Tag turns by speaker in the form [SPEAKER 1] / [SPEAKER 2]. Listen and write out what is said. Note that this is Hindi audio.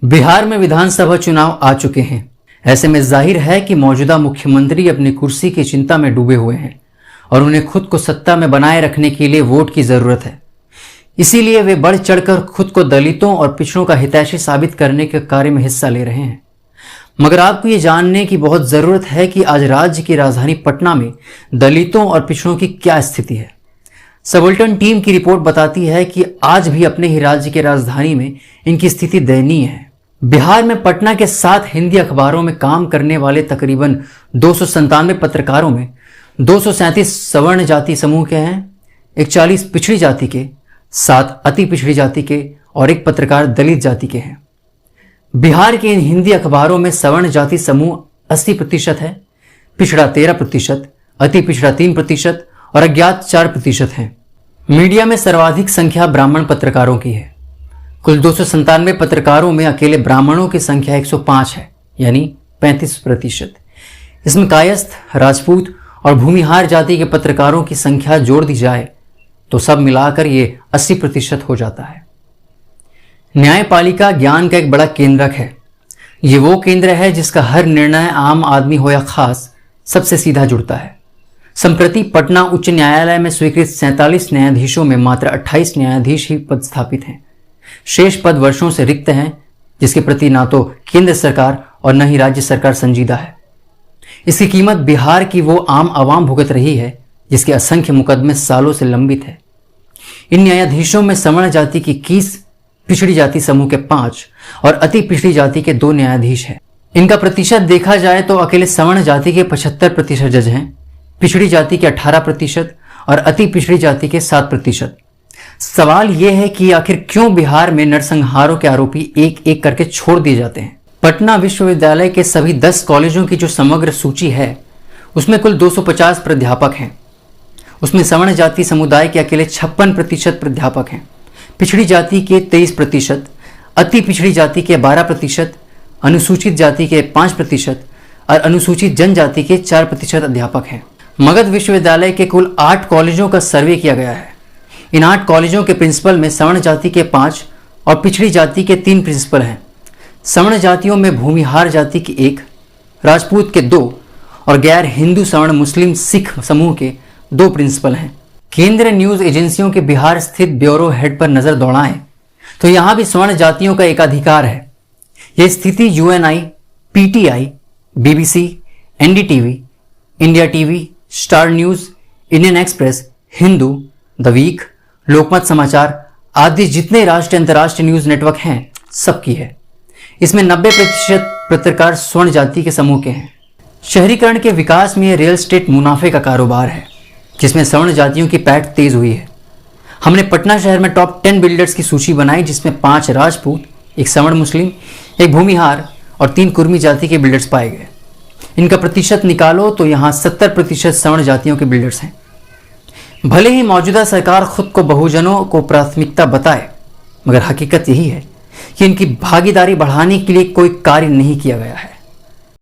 [SPEAKER 1] बिहार में विधानसभा चुनाव आ चुके हैं। ऐसे में जाहिर है कि मौजूदा मुख्यमंत्री अपनी कुर्सी की चिंता में डूबे हुए हैं और उन्हें खुद को सत्ता में बनाए रखने के लिए वोट की जरूरत है। इसीलिए वे बढ़ चढ़कर खुद को दलितों और पिछड़ों का हितैषी साबित करने के कार्य में हिस्सा ले रहे हैं। मगर आपको ये जानने की बहुत जरूरत है कि आज राज्य की राजधानी पटना में दलितों और पिछड़ों की क्या स्थिति है। सबुलेटिन टीम की रिपोर्ट बताती है कि आज भी अपने ही राज्य की राजधानी में इनकी स्थिति दयनीय है। बिहार में पटना के 7 हिंदी अखबारों में काम करने वाले तकरीबन 297 पत्रकारों में 237 सवर्ण जाति समूह के हैं, 41 पिछड़ी जाति के, 7 अति पिछड़ी जाति के और 1 पत्रकार दलित जाति के हैं। बिहार के इन हिंदी अखबारों में सवर्ण जाति समूह 80% है, पिछड़ा 13%, अति पिछड़ा 3% और अज्ञात 4% है। मीडिया में सर्वाधिक संख्या ब्राह्मण पत्रकारों की है। कुल 297 पत्रकारों में अकेले ब्राह्मणों की संख्या 105 है, यानी 35%। इसमें कायस्थ, राजपूत और भूमिहार जाति के पत्रकारों की संख्या जोड़ दी जाए तो सब मिलाकर ये 80% हो जाता है। न्यायपालिका ज्ञान का एक बड़ा केंद्रक है। ये वो केंद्र है जिसका हर निर्णय आम आदमी हो या खास सबसे सीधा जुड़ता है। संप्रति पटना उच्च न्यायालय में स्वीकृत 47 न्यायाधीशों में मात्र 28 न्यायाधीश ही पद स्थापित हैं। शेष पद वर्षों से रिक्त हैं, जिसके प्रति ना तो केंद्र सरकार और न ही राज्य सरकार संजीदा है। इसकी कीमत बिहार की वो आम आवाम भुगत रही है जिसके असंख्य मुकदमे सालों से लंबित है। इन न्यायाधीशों में सवर्ण जाति की 21, पिछड़ी जाति समूह के 5 और अति पिछड़ी जाति के 2 न्यायाधीश हैं। इनका प्रतिशत देखा जाए तो अकेले सवर्ण जाति के 75% जज हैं, पिछड़ी जाति के 18% और अति पिछड़ी जाति के 7%। सवाल यह है कि आखिर क्यों बिहार में नरसंहारों के आरोपी एक एक करके छोड़ दिए जाते हैं। पटना विश्वविद्यालय के सभी 10 कॉलेजों की जो समग्र सूची है उसमें कुल 250 प्राध्यापक हैं। उसमें सवर्ण जाति समुदाय के अकेले 56% प्राध्यापक हैं, पिछड़ी जाति के 23%, अति पिछड़ी जाति के 12%, अनुसूचित जाति के 5% और अनुसूचित जनजाति के 4% अध्यापक हैं। मगध विश्वविद्यालय के कुल 8 कॉलेजों का सर्वे किया गया है। इन 8 कॉलेजों के प्रिंसिपल में सवर्ण जाति के 5 और पिछड़ी जाति के 3 प्रिंसिपल हैं। सवर्ण जातियों में भूमिहार जाति के 1, राजपूत के 2 और गैर हिंदू सवर्ण मुस्लिम सिख समूह के 2 प्रिंसिपल हैं। केंद्रीय न्यूज एजेंसियों के बिहार स्थित ब्यूरो हेड पर नजर दौड़ाएं तो यहां भी सवर्ण जातियों का एकाधिकार है। यह स्थिति UNI, PTI, BBC, NDTV, India TV, star news, Indian Express, Hindu, the week, Lokmat Samachar आदि जितने राष्ट्रीय अंतर्राष्ट्रीय न्यूज नेटवर्क हैं सबकी है। इसमें 90% पत्रकार स्वर्ण जाति के समूह के हैं। शहरीकरण के विकास में रियल एस्टेट मुनाफे का कारोबार है जिसमें सवर्ण जातियों की पैठ तेज हुई है। हमने पटना शहर में टॉप 10 बिल्डर्स की सूची बनाई जिसमें 5 राजपूत, 1 सवर्ण मुस्लिम, 1 भूमिहार और 3 कुर्मी जाति के बिल्डर्स पाए गए। इनका प्रतिशत निकालो तो यहाँ 70% सवर्ण जातियों के बिल्डर्स हैं। भले ही मौजूदा सरकार खुद को बहुजनों को प्राथमिकता बताए, मगर हकीकत यही है कि इनकी भागीदारी बढ़ाने के लिए कोई कार्य नहीं किया गया है।